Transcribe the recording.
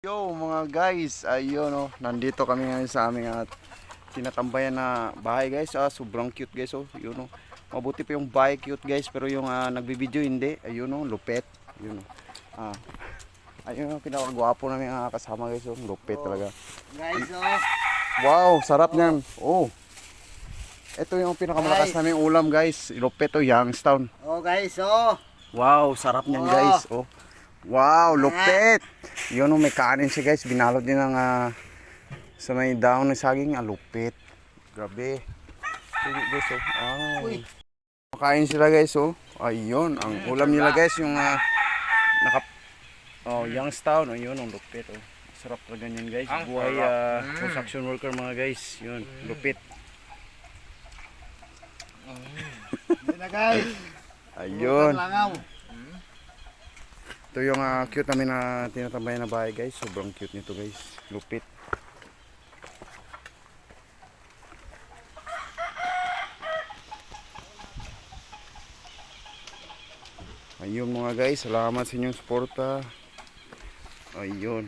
Yo mga guys, ayun oh, nandito kami ngayon sa aming tinatambayan na bahay guys. Sobrang cute guys oh. Yun oh. Mabuti pa yung bahay cute guys, pero yung nagbibideo hindi. Ayun oh, lupet. Ayun oh. Ayun oh, pinakagwapo namin kasama guys oh. Lupet talaga. Guys, oh. Wow, sarap niyan. Oh. Ito yung pinakamalakas naming ulam guys. Lupet oh, Youngstown. Oh, guys, oh. Wow, sarap niyan guys. Oh. Wow, lupit. Yun oh, may kanin siya guys. Binalot din ng sa may daon ng saging. Lupit. Grabe. Sige guys oh. Makain sila guys oh. Ayun, ang ulam nila guys yung Youngstown. Ayun, ang lupit oh. Sarap talaga yan guys. Buhay construction worker mga guys. Yun, lupit. Yan na guys. Ayun. Langaw. Ito yung cute namin na tinatambayan na bahay guys. Sobrang cute nito guys. Lupit. Ayun mga guys. Salamat sa inyong suporta. Ayun.